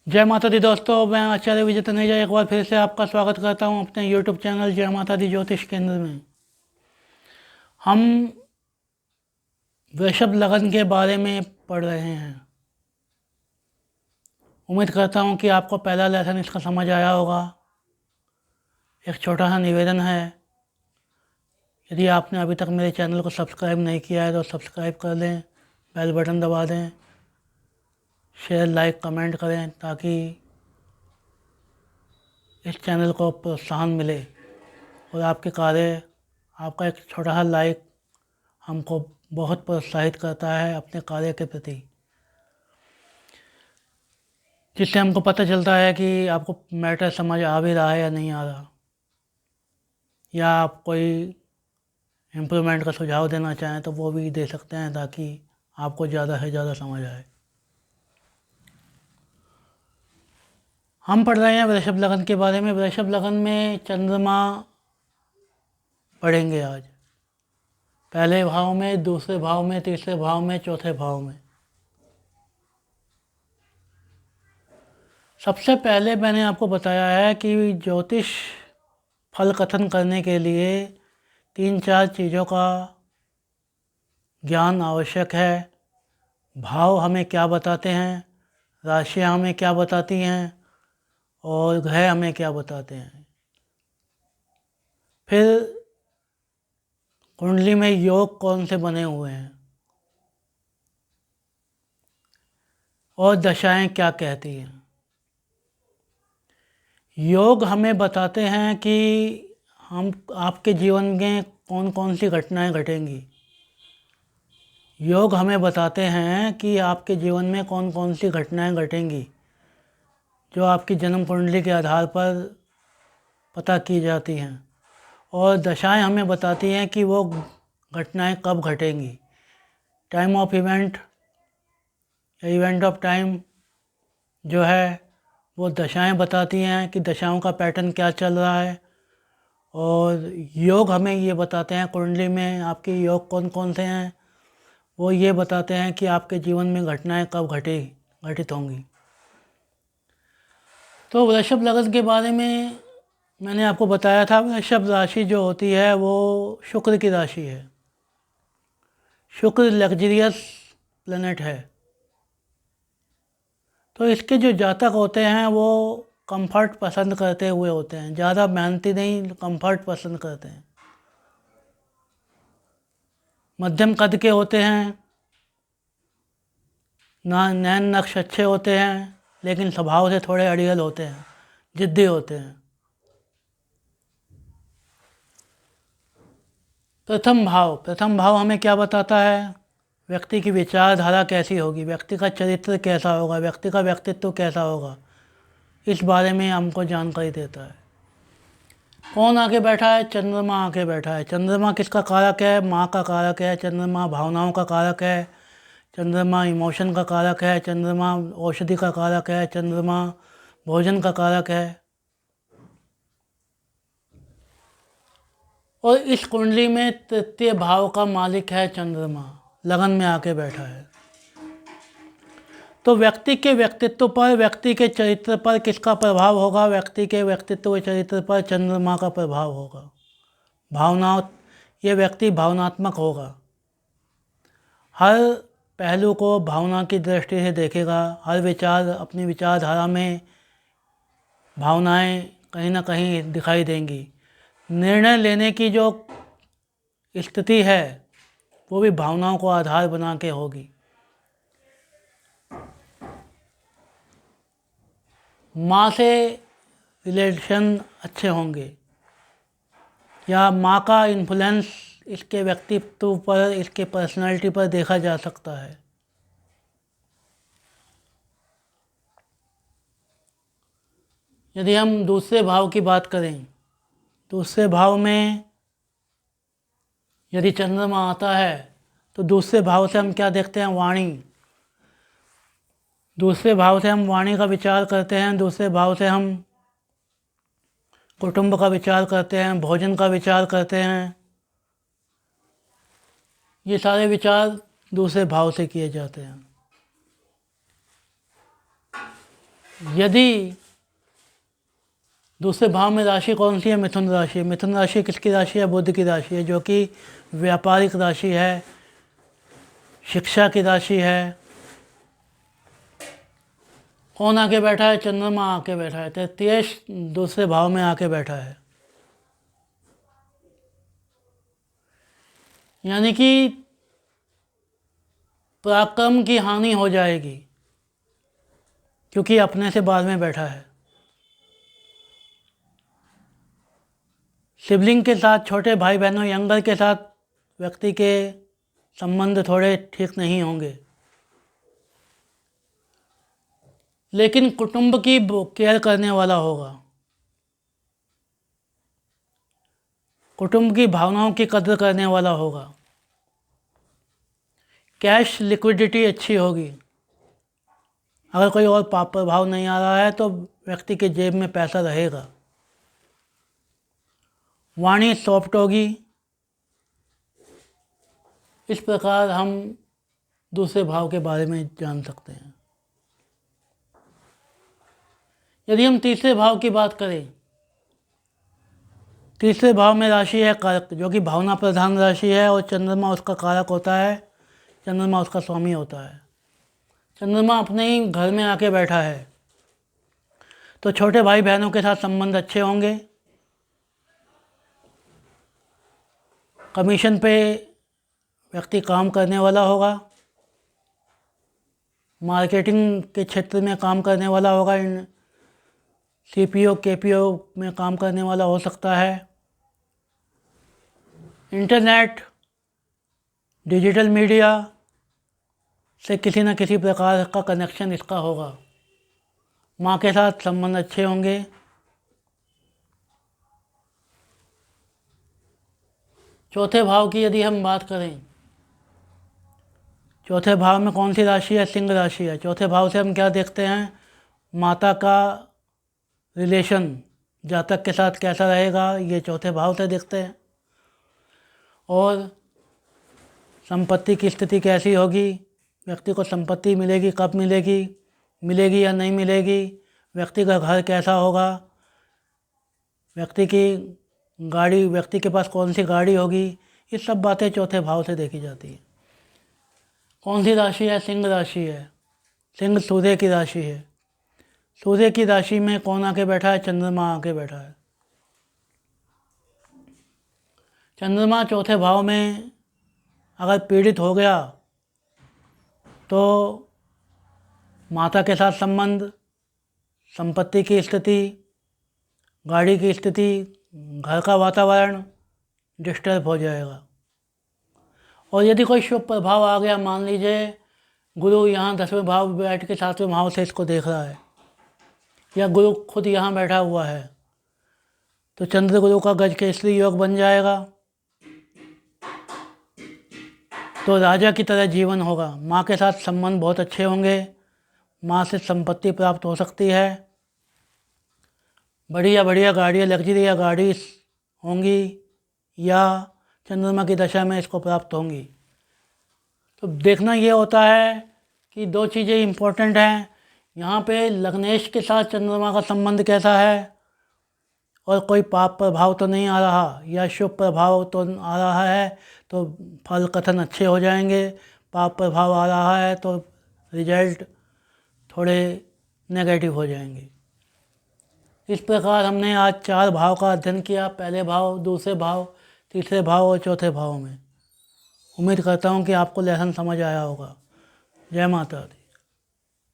जय माता दी दोस्तों, मैं आचार्य विजय तनेजा एक बार फिर से आपका स्वागत करता हूं अपने यूट्यूब चैनल जय माता दी ज्योतिष केंद्र में। हम वृषभ लगन के बारे में पढ़ रहे हैं। उम्मीद करता हूं कि आपको पहला लेसन इसका समझ आया होगा। एक छोटा सा निवेदन है, यदि आपने अभी तक मेरे चैनल को सब्सक्राइब नहीं किया है तो सब्सक्राइब कर लें, बेल बटन दबा दें, शेयर लाइक कमेंट करें ताकि इस चैनल को प्रोत्साहन मिले और आपके कार्य, आपका एक छोटा सा लाइक हमको बहुत प्रोत्साहित करता है अपने कार्य के प्रति, जिससे हमको पता चलता है कि आपको मैटर समझ आ भी रहा है या नहीं आ रहा, या आप कोई इम्प्रूवमेंट का सुझाव देना चाहें तो वो भी दे सकते हैं ताकि आपको ज़्यादा से ज़्यादा समझ आए। हम पढ़ रहे हैं वृषभ लगन के बारे में। वृषभ लगन में चंद्रमा पढ़ेंगे आज, पहले भाव में, दूसरे भाव में, तीसरे भाव में, चौथे भाव में। सबसे पहले मैंने आपको बताया है कि ज्योतिष फल कथन करने के लिए 3-4 चीज़ों का ज्ञान आवश्यक है। भाव हमें क्या बताते हैं, राशियाँ हमें क्या बताती हैं और ग्रह हमें क्या बताते हैं। फिर कुंडली में योग कौन से बने हुए हैं और दशाएं क्या कहती हैं। योग हमें बताते हैं कि हम आपके जीवन में कौन कौन सी घटनाएं घटेंगी। योग हमें बताते हैं कि आपके जीवन में कौन कौन सी घटनाएं घटेंगी जो आपकी जन्म कुंडली के आधार पर पता की जाती हैं, और दशाएं हमें बताती हैं कि वो घटनाएं कब घटेंगी। टाइम ऑफ इवेंट या इवेंट ऑफ टाइम जो है वो दशाएं बताती हैं कि दशाओं का पैटर्न क्या चल रहा है। और योग हमें ये बताते हैं, कुंडली में आपके योग कौन कौन से हैं, वो ये बताते हैं कि आपके जीवन में घटनाएं कब घटित होंगी। तो वृषभ लगन के बारे में मैंने आपको बताया था। वृषभ राशि जो होती है वो शुक्र की राशि है। शुक्र लग्जरियस प्लेनेट है, तो इसके जो जातक होते हैं वो कंफर्ट पसंद करते हुए होते हैं, ज़्यादा मेहनती नहीं, कंफर्ट पसंद करते हैं। मध्यम कद के होते हैं, ना नैन नक्श अच्छे होते हैं, लेकिन स्वभाव से थोड़े अड़ियल होते हैं, जिद्दी होते हैं। प्रथम भाव हमें क्या बताता है, व्यक्ति की विचारधारा कैसी होगी, व्यक्ति का चरित्र कैसा होगा, व्यक्ति का व्यक्तित्व कैसा होगा, इस बारे में हमको जानकारी देता है। कौन आके बैठा है, चंद्रमा आके बैठा है। चंद्रमा किसका कारक है, माँ का कारक है। चंद्रमा भावनाओं का कारक है। चंद्रमा इमोशन का कारक है। चंद्रमा औषधि का कारक है। चंद्रमा भोजन का कारक है। और इस कुंडली में तृतीय भाव का मालिक है चंद्रमा, लगन में आके बैठा है। तो व्यक्ति के व्यक्तित्व पर, व्यक्ति के चरित्र पर किसका प्रभाव होगा, व्यक्ति के व्यक्तित्व व चरित्र पर चंद्रमा का प्रभाव होगा। भावनाओं, ये व्यक्ति भावनात्मक होगा, हर पहलू को भावना की दृष्टि से देखेगा। हर विचार, अपनी विचारधारा में भावनाएं कहीं ना कहीं दिखाई देंगी। निर्णय लेने की जो स्थिति है वो भी भावनाओं को आधार बना के होगी। माँ से रिलेशन अच्छे होंगे, या माँ का इन्फ्लुएंस इसके व्यक्तित्व पर, इसके पर्सनालिटी पर देखा जा सकता है। यदि हम दूसरे भाव की बात करें, दूसरे भाव में यदि चंद्रमा आता है तो दूसरे भाव से हम क्या देखते हैं, वाणी। दूसरे भाव से हम वाणी का विचार करते हैं। दूसरे भाव से हम कुटुंब का विचार करते हैं, भोजन का विचार करते हैं। ये सारे विचार दूसरे भाव से किए जाते हैं। यदि दूसरे भाव में राशि कौन सी है? मिथुन राशि। मिथुन राशि किसकी राशि है? बुध की राशि है, जो कि व्यापारिक राशि है, शिक्षा की राशि है। कौन आके बैठा है? चंद्रमा आके बैठा है, तृतीय दूसरे भाव में आके बैठा है। यानी कि पराक्रम की हानि हो जाएगी, क्योंकि अपने से बाद में बैठा है। सिबलिंग के साथ, छोटे भाई बहनों, यंगर के साथ व्यक्ति के संबंध थोड़े ठीक नहीं होंगे, लेकिन कुटुंब की केयर करने वाला होगा, कुटुंब की भावनाओं की कद्र करने वाला होगा। कैश लिक्विडिटी अच्छी होगी। अगर कोई और पाप प्रभाव नहीं आ रहा है तो व्यक्ति के जेब में पैसा रहेगा। वाणी सॉफ्ट होगी। इस प्रकार हम दूसरे भाव के बारे में जान सकते हैं। यदि हम तीसरे भाव की बात करें, तीसरे भाव में राशि है कर्क, जो कि भावना प्रधान राशि है, और चंद्रमा उसका कारक होता है, चंद्रमा उसका स्वामी होता है। चंद्रमा अपने ही घर में आके बैठा है, तो छोटे भाई बहनों के साथ संबंध अच्छे होंगे। कमीशन पे व्यक्ति काम करने वाला होगा, मार्केटिंग के क्षेत्र में काम करने वाला होगा, इन सीपीओ केपीओ में काम करने वाला हो सकता है। इंटरनेट, डिजिटल मीडिया से किसी न किसी प्रकार का कनेक्शन इसका होगा। माँ के साथ संबंध अच्छे होंगे। चौथे भाव की यदि हम बात करें, चौथे भाव में कौन सी राशि है? सिंह राशि है। चौथे भाव से हम क्या देखते हैं? माता का रिलेशन जातक के साथ कैसा रहेगा, ये चौथे भाव से देखते हैं। और संपत्ति की स्थिति कैसी होगी, व्यक्ति को संपत्ति मिलेगी, कब मिलेगी, मिलेगी या नहीं मिलेगी, व्यक्ति का घर कैसा होगा, व्यक्ति की गाड़ी, व्यक्ति के पास कौन सी गाड़ी होगी, ये सब बातें चौथे भाव से देखी जाती है। कौन सी राशि है? सिंह राशि है। सिंह सूर्य की राशि है। सूर्य की राशि में कौन आके बैठा है? चंद्रमा आके बैठा है। चंद्रमा चौथे भाव में अगर पीड़ित हो गया तो माता के साथ संबंध, संपत्ति की स्थिति, गाड़ी की स्थिति, घर का वातावरण डिस्टर्ब हो जाएगा। और यदि कोई शुभ प्रभाव आ गया, मान लीजिए गुरु यहाँ 10वें भाव बैठ के 7वें भाव से इसको देख रहा है, या गुरु खुद यहाँ बैठा हुआ है, तो चंद्र गुरु का गज केसरी योग बन जाएगा। तो राजा की तरह जीवन होगा। माँ के साथ संबंध बहुत अच्छे होंगे। माँ से संपत्ति प्राप्त हो सकती है। बढ़िया बढ़िया गाड़ियाँ, लग्जरी या गाड़ी होंगी, या चंद्रमा की दशा में इसको प्राप्त होंगी। तो देखना ये होता है कि दो चीज़ें इम्पोर्टेंट हैं। यहाँ पे लग्नेश के साथ चंद्रमा का संबंध कैसा है, और कोई पाप प्रभाव तो नहीं आ रहा, या शुभ प्रभाव तो आ रहा है तो फल कथन अच्छे हो जाएंगे। पाप प्रभाव आ रहा है तो रिजल्ट थोड़े नेगेटिव हो जाएंगे। इस प्रकार हमने आज 4 भाव का अध्ययन किया, पहले भाव, दूसरे भाव, तीसरे भाव और चौथे भाव में। उम्मीद करता हूँ कि आपको लेसन समझ आया होगा। जय माता दी।